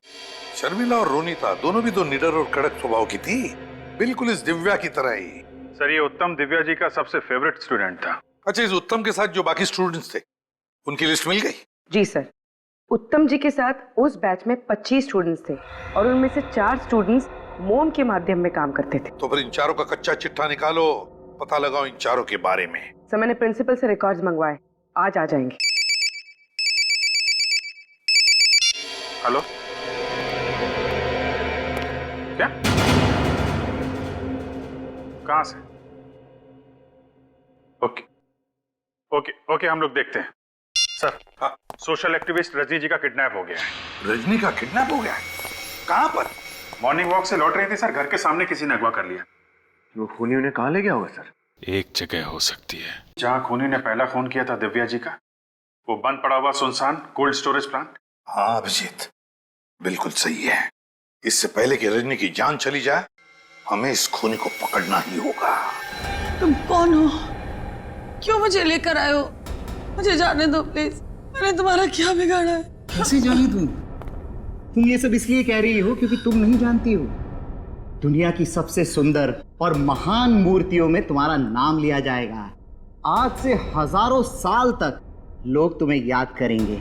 Speaker 3: शर्मिला और रोनिता दोनों भी तो निडर और कड़क स्वभाव की थी, बिल्कुल इस दिव्या की तरह ही।
Speaker 4: सर, ये उत्तम दिव्या जी का सबसे फेवरेट स्टूडेंट था।
Speaker 3: अच्छा, इस उत्तम के साथ जो बाकी स्टूडेंट्स थे उनकी लिस्ट मिल गई?
Speaker 6: जी सर, उत्तम जी के साथ उस बैच में 25 स्टूडेंट्स थे और उनमें से 4 स्टूडेंट्स मोम के माध्यम में काम करते थे।
Speaker 3: तो फिर इन चारों का कच्चा चिट्ठा निकालो, पता लगाओ इन चारों के बारे में।
Speaker 6: सर, मैंने प्रिंसिपल से रिकॉर्ड्स मंगवाए, आज आ जाएंगे।
Speaker 4: हेलो, क्या? कहां से? ओके, हम लोग देखते हैं। सर, हाँ, सोशल एक्टिविस्ट रजनी जी का किडनैप हो गया है।
Speaker 3: रजनी का किडनैप हो गया है? कहां पर?
Speaker 4: मॉर्निंग वॉक से लौट रही थी सर, घर के सामने किसी ने अगवा कर लिया।
Speaker 12: वो खूनी उन्हें कहाँ ले गया होगा सर?
Speaker 4: एक जगह हो सकती है जहां खूनी ने पहला खून किया था दिव्या जी का, वो बंद पड़ा हुआ सुनसान कोल्ड स्टोरेज प्लांट।
Speaker 3: हाँ अभिजीत, बिल्कुल सही है। इससे पहले कि रजनी की जान चली जाए, हमें इस खूनी को पकड़ना ही होगा।
Speaker 1: तुम कौन हो? क्यों मुझे लेकर आए हो? मुझे जाने दो प्लीज। मैंने तुम्हारा क्या बिगाड़ा है?
Speaker 13: कैसे जाने दूं? तुम ये सब इसलिए कह रही हो क्योंकि तुम नहीं जानती हो दुनिया की सबसे सुंदर और महान मूर्तियों में तुम्हारा नाम लिया जाएगा। आज से हजारों साल तक लोग तुम्हें याद करेंगे।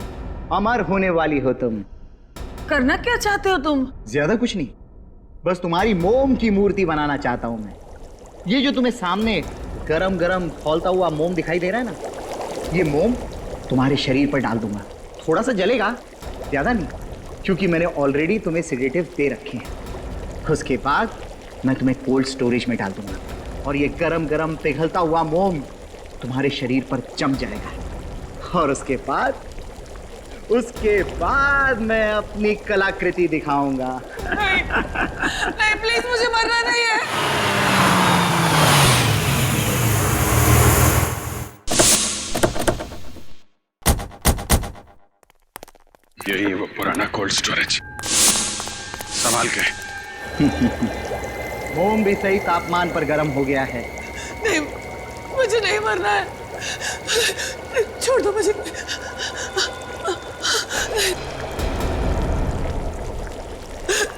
Speaker 13: अमर होने वाली हो तुम।
Speaker 1: करना क्या चाहते हो तुम?
Speaker 13: ज्यादा कुछ नहीं, बस तुम्हारी मोम की मूर्ति बनाना चाहता हूं मैं। ये जो तुम्हें सामने गरम गरम खौलता हुआ मोम दिखाई दे रहा है ना, ये मोम तुम्हारे शरीर पर डाल दूंगा। थोड़ा सा जलेगा, ज्यादा नहीं, क्योंकि मैंने ऑलरेडी तुम्हें सेडेटिव दे रखे हैं। उसके बाद मैं तुम्हें कोल्ड स्टोरेज में डाल दूंगा और ये गरम गरम पिघलता हुआ मोम तुम्हारे शरीर पर जम जाएगा। और उसके बाद मैं अपनी कलाकृति दिखाऊंगा।
Speaker 1: नहीं प्लीज, मुझे मरना नहीं है।
Speaker 4: यही है वो पुराना कोल्ड स्टोरेज, संभाल के।
Speaker 13: मोम भी सही तापमान पर गर्म हो गया है।
Speaker 1: नहीं, मुझे नहीं मरना है, छोड़ दो मुझे।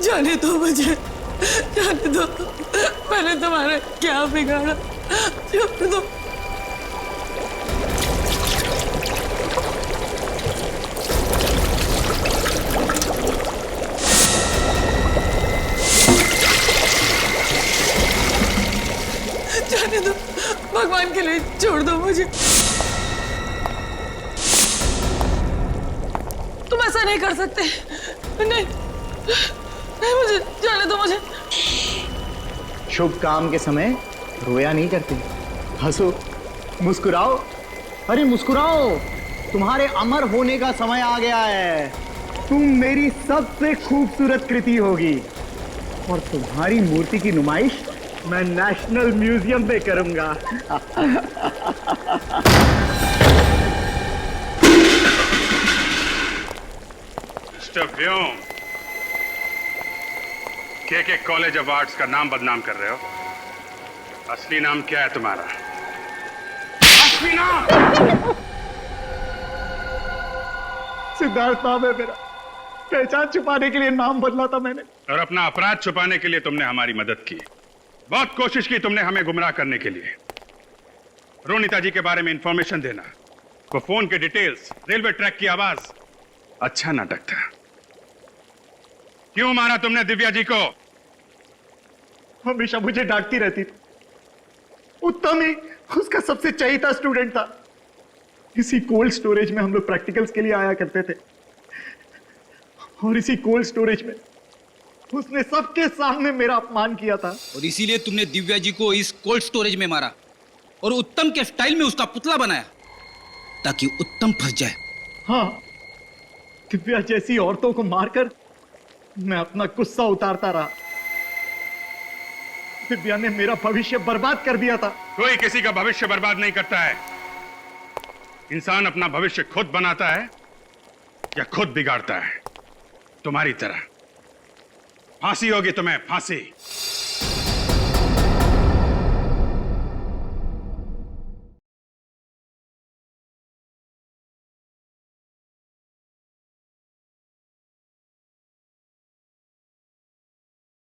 Speaker 1: जाने दो मुझे, जाने दो। मैंने तुम्हारा क्या बिगाड़ा? छोड़ दो। जाने दो, भगवान के लिए छोड़ दो मुझे। तुम ऐसा नहीं कर सकते। नहीं, नहीं, मुझे जाने दो मुझे।
Speaker 13: शुभ काम के समय रोया नहीं करते, हंसो, मुस्कुराओ। अरे मुस्कुराओ, तुम्हारे अमर होने का समय आ गया है। तुम मेरी सबसे खूबसूरत कृति होगी और तुम्हारी मूर्ति की नुमाइश मैं नेशनल म्यूजियम में करूंगा।
Speaker 7: मिस्टर व्योम, के कॉलेज ऑफ आर्ट्स का नाम बदनाम कर रहे हो। असली नाम क्या है तुम्हारा? असली नाम?
Speaker 13: सिद्धार्थ नाम है मेरा। पहचान छुपाने के लिए नाम बदला था मैंने।
Speaker 7: और अपना अपराध छुपाने के लिए तुमने हमारी मदद की। बहुत कोशिश की तुमने हमें गुमराह करने के लिए। रोनिता जी के बारे में इंफॉर्मेशन देना, वो फोन के डिटेल्स, रेलवे ट्रैक की आवाज, अच्छा नाटक था। क्यों मारा तुमने दिव्या जी को?
Speaker 13: हमेशा मुझे डांटती रहती थी। उत्तम ही उसका सबसे चहेता स्टूडेंट था। इसी कोल्ड स्टोरेज में हम लोग प्रैक्टिकल्स के लिए आया करते थे, और इसी कोल्ड स्टोरेज में उसने सबके सामने मेरा अपमान किया था।
Speaker 8: और इसीलिए तुमने दिव्या जी को इस कोल्ड स्टोरेज में मारा और उत्तम के स्टाइल में उसका पुतला बनाया ताकि उत्तम फंस जाए।
Speaker 13: हाँ, दिव्या जैसी औरतों को मारकर मैं अपना गुस्सा उतारता रहा। दिव्या ने मेरा भविष्य बर्बाद कर दिया था।
Speaker 7: कोई किसी का भविष्य बर्बाद नहीं करता है। इंसान अपना भविष्य खुद बनाता है या खुद बिगाड़ता है। तुम्हारी तरह। फांसी होगी तुम्हें, फांसी।